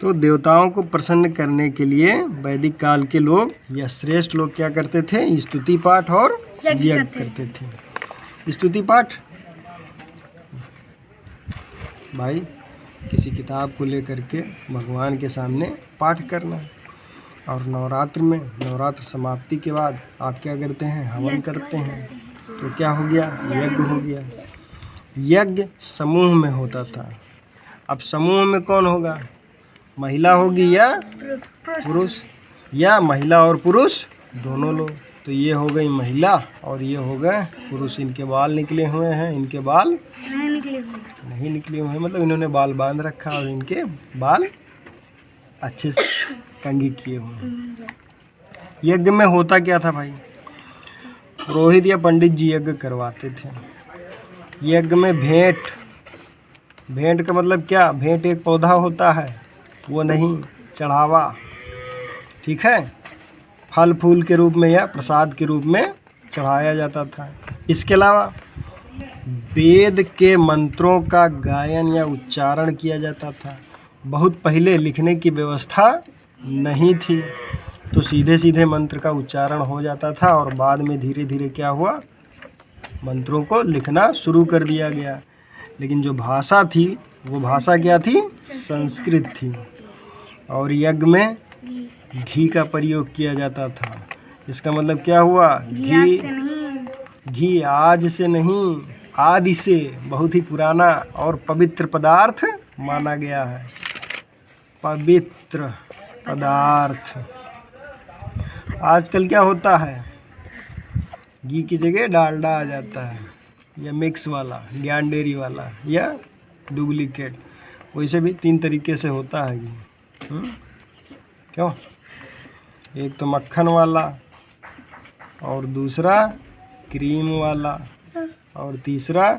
तो देवताओं को प्रसन्न करने के लिए वैदिक काल के लोग या श्रेष्ठ लोग क्या करते थे? स्तुति पाठ और यज्ञ करते थे। स्तुति पाठ भाई किसी किताब को लेकर के भगवान के सामने पाठ करना, और नवरात्र में नवरात्र समाप्ति के बाद आप क्या करते हैं? हवन करते हैं। तो क्या हो गया? यज्ञ हो गया। यज्ञ समूह में होता था। अब समूह में कौन होगा? महिला होगी या पुरुष, या महिला और पुरुष दोनों लोग। तो ये हो गई महिला और ये हो गए पुरुष। इनके बाल निकले हुए हैं, इनके बाल नहीं निकले हुए हैं, मतलब इन्होंने बाल बांध रखा और इनके बाल अच्छे से कंघी किए हुए हैं। यज्ञ में होता क्या था भाई? पुरोहित या पंडित जी यज्ञ करवाते थे। यज्ञ में भेंट का मतलब क्या? भेंट एक पौधा होता है, वो नहीं, चढ़ावा, ठीक है, फल फूल के रूप में या प्रसाद के रूप में चढ़ाया जाता था। इसके अलावा वेद के मंत्रों का गायन या उच्चारण किया जाता था। बहुत पहले लिखने की व्यवस्था नहीं थी, तो सीधे सीधे मंत्र का उच्चारण हो जाता था, और बाद में धीरे धीरे क्या हुआ? मंत्रों को लिखना शुरू कर दिया गया। लेकिन जो भाषा थी वो भाषा क्या थी? संस्कृत थी। और यज्ञ में घी का प्रयोग किया जाता था। इसका मतलब क्या हुआ? घी आज से नहीं, आदि से बहुत ही पुराना और पवित्र पदार्थ माना गया है। पवित्र पदार्थ। आजकल क्या होता है? घी की जगह डालडा आ जाता है, या मिक्स वाला, ज्ञान डेयरी वाला, या डुप्लीकेट। वैसे भी 3 तरीके से होता है घी। क्यों? एक तो मक्खन वाला, और दूसरा क्रीम वाला, और तीसरा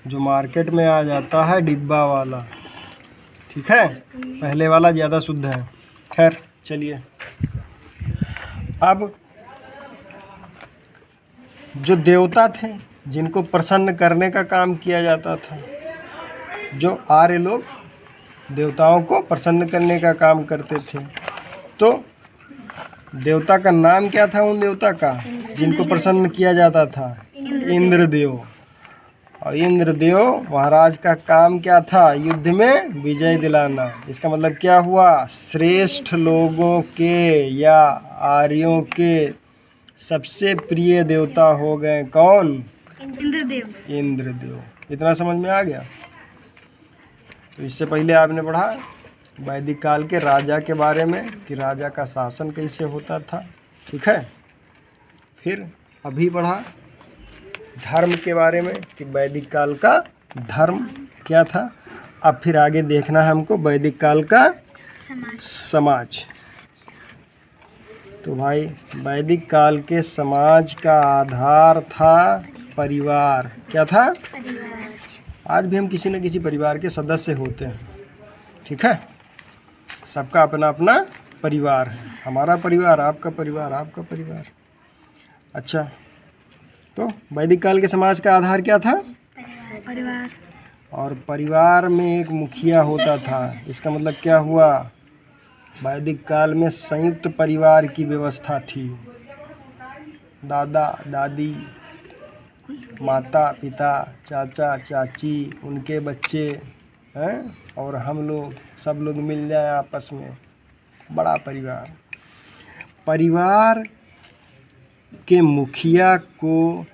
जो मार्केट में आ जाता है डिब्बा वाला। ठीक है, पहले वाला ज़्यादा शुद्ध है। खैर चलिए, अब जो देवता थे जिनको प्रसन्न करने का काम किया जाता था, जो आर्य लोग देवताओं को प्रसन्न करने का काम करते थे, तो देवता का नाम क्या था उन देवता का जिनको प्रसन्न किया जाता था? इंद्रदेव। और इंद्रदेव महाराज का काम क्या था? युद्ध में विजय दिलाना। इसका मतलब क्या हुआ? श्रेष्ठ लोगों के या आर्यों के सबसे प्रिय देवता हो गए कौन? इंद्रदेव। इंद्रदेव। इतना समझ में आ गया? तो इससे पहले आपने पढ़ा वैदिक काल के राजा के बारे में कि राजा का शासन कैसे होता था, ठीक है। फिर अभी पढ़ा धर्म के बारे में कि वैदिक काल का धर्म क्या था। अब फिर आगे देखना है हमको वैदिक काल का समाज। तो भाई वैदिक काल के समाज का आधार था परिवार। क्या था? आज भी हम किसी न किसी परिवार के सदस्य होते हैं, ठीक है। सबका अपना अपना परिवार है। हमारा परिवार, आपका परिवार, आपका परिवार। अच्छा, तो वैदिक काल के समाज का आधार क्या था? परिवार। और परिवार में एक मुखिया होता था। इसका मतलब क्या हुआ? वैदिक काल में संयुक्त परिवार की व्यवस्था थी। दादा दादी, माता पिता, चाचा चाची, उनके बच्चे हैं, और हम लोग, सब लोग मिल जाए आपस में, बड़ा परिवार। परिवार के मुखिया को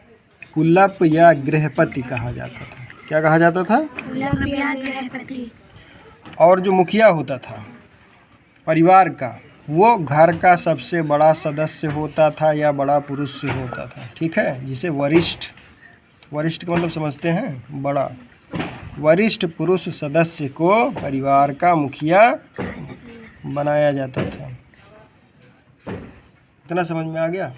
कुलप या गृहपति कहा जाता था। क्या कहा जाता था? कुलप या गृहपति। और जो मुखिया होता था परिवार का, वो घर का सबसे बड़ा सदस्य होता था या बड़ा पुरुष होता था, ठीक है, जिसे वरिष्ठ का मतलब समझते हैं, बड़ा वरिष्ठ पुरुष सदस्य को परिवार का मुखिया बनाया जाता था। इतना समझ में आ गया?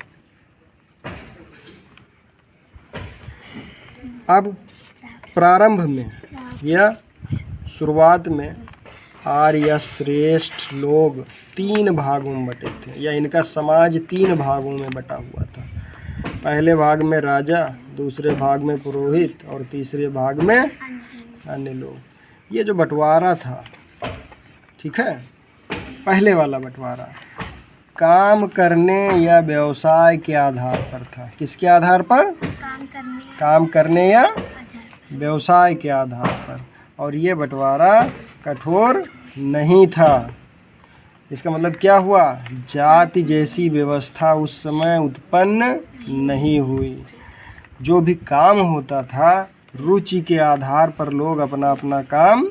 अब प्रारंभ में या शुरुआत में आर्य श्रेष्ठ लोग 3 भागों में बटे थे, या इनका समाज 3 भागों में बटा हुआ था। पहले भाग में राजा, दूसरे भाग में पुरोहित, और तीसरे भाग में अन्य लोग। ये जो बंटवारा था, ठीक है, पहले वाला बंटवारा काम करने या व्यवसाय के आधार पर था। किसके आधार पर? काम करने या व्यवसाय के आधार पर। और ये बंटवारा कठोर नहीं था। इसका मतलब क्या हुआ? जाति जैसी व्यवस्था उस समय उत्पन्न नहीं हुई। जो भी काम होता था रुचि के आधार पर लोग अपना अपना काम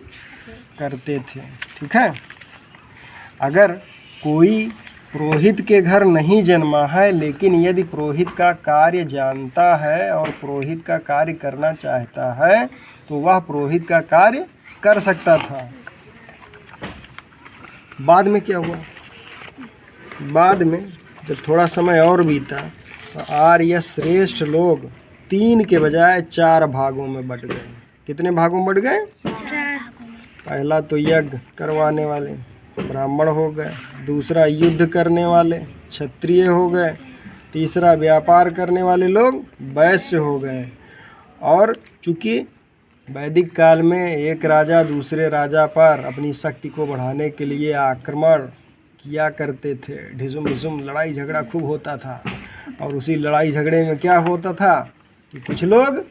करते थे। ठीक है। अगर कोई पुरोहित के घर नहीं जन्मा है, लेकिन यदि पुरोहित का कार्य जानता है और पुरोहित का कार्य करना चाहता है तो वह पुरोहित का कार्य कर सकता था। बाद में क्या हुआ? बाद में जब थोड़ा समय और बीता तो आर्य श्रेष्ठ लोग 3 के बजाय 4 भागों में बंट गए। कितने भागों में बंट गए? 4। पहला तो यज्ञ करवाने वाले ब्राह्मण हो गए, दूसरा युद्ध करने वाले क्षत्रिय हो गए, तीसरा व्यापार करने वाले लोग वैश्य हो गए। और चूँकि वैदिक काल में एक राजा दूसरे राजा पर अपनी शक्ति को बढ़ाने के लिए आक्रमण किया करते थे, ढिसुम ढिसुम लड़ाई झगड़ा खूब होता था। और उसी लड़ाई झगड़े में क्या होता था कि कुछ लोग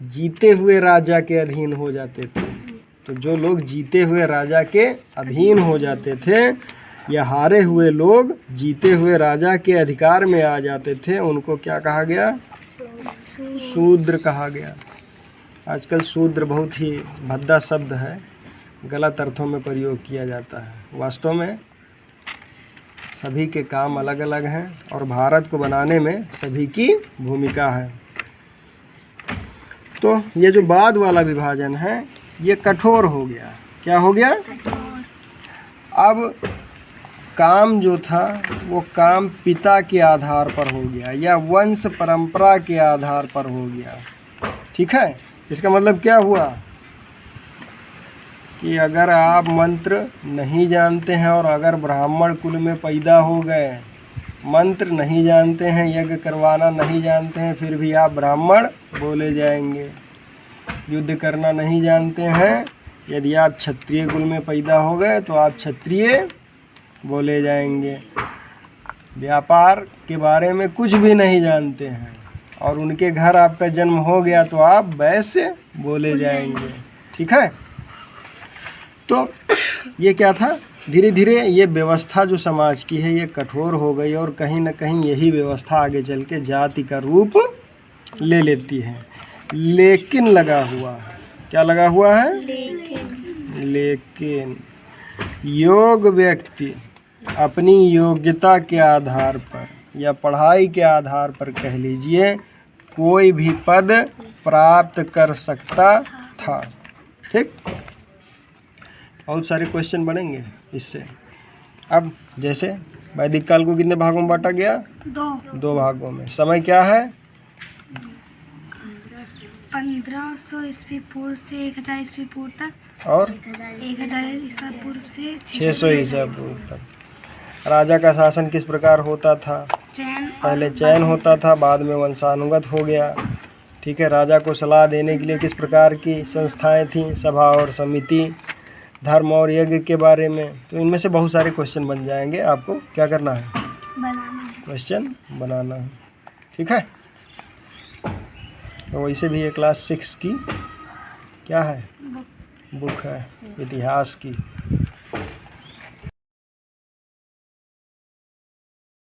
जीते हुए राजा के अधीन हो जाते थे। तो जो लोग जीते हुए राजा के अधीन हो जाते थे या हारे हुए लोग जीते हुए राजा के अधिकार में आ जाते थे, उनको क्या कहा गया? शूद्र कहा गया। आजकल शूद्र बहुत ही भद्दा शब्द है, गलत अर्थों में प्रयोग किया जाता है। वास्तव में सभी के काम अलग अलग हैं और भारत को बनाने में सभी की भूमिका है। तो ये जो बाद वाला विभाजन है ये कठोर हो गया। क्या हो गया? अब काम जो था वो काम पिता के आधार पर हो गया या वंश परंपरा के आधार पर हो गया। ठीक है। इसका मतलब क्या हुआ कि अगर आप मंत्र नहीं जानते हैं और अगर ब्राह्मण कुल में पैदा हो गए, मंत्र नहीं जानते हैं, यज्ञ करवाना नहीं जानते हैं, फिर भी आप ब्राह्मण बोले जाएंगे। युद्ध करना नहीं जानते हैं, यदि आप क्षत्रिय कुल में पैदा हो गए तो आप क्षत्रिय बोले जाएंगे। व्यापार के बारे में कुछ भी नहीं जानते हैं और उनके घर आपका जन्म हो गया तो आप वैश्य बोले जाएंगे। ठीक है। तो ये क्या था? धीरे धीरे ये व्यवस्था जो समाज की है ये कठोर हो गई और कहीं ना कहीं यही व्यवस्था आगे चल के जाति का रूप ले लेती है। लेकिन लगा हुआ है, क्या लगा हुआ है? लेकिन योग्य व्यक्ति अपनी योग्यता के आधार पर या पढ़ाई के आधार पर कह लीजिए कोई भी पद प्राप्त कर सकता था। ठीक। बहुत सारे क्वेश्चन बनेंगे इससे। अब जैसे वैदिक काल को कितने भागों में बांटा गया? 2 भागों में। समय क्या है? 1500 ईस्वी पूर्व से 1000 ईस्वी पूर्व तक और 1000 ईस्वी पूर्व से 600 ईसा पूर्व तक। राजा का शासन किस प्रकार होता था? पहले चयन होता था, बाद में वंशानुगत हो गया। ठीक है। राजा को सलाह देने के लिए किस प्रकार की संस्थाएं थीं? सभा और समिति। धर्म और यज्ञ के बारे में। तो इनमें से बहुत सारे क्वेश्चन बन जाएंगे। आपको क्या करना है? क्वेश्चन बनाना है। ठीक है। तो वैसे भी ये क्लास 6 की क्या है? बुक है इतिहास की।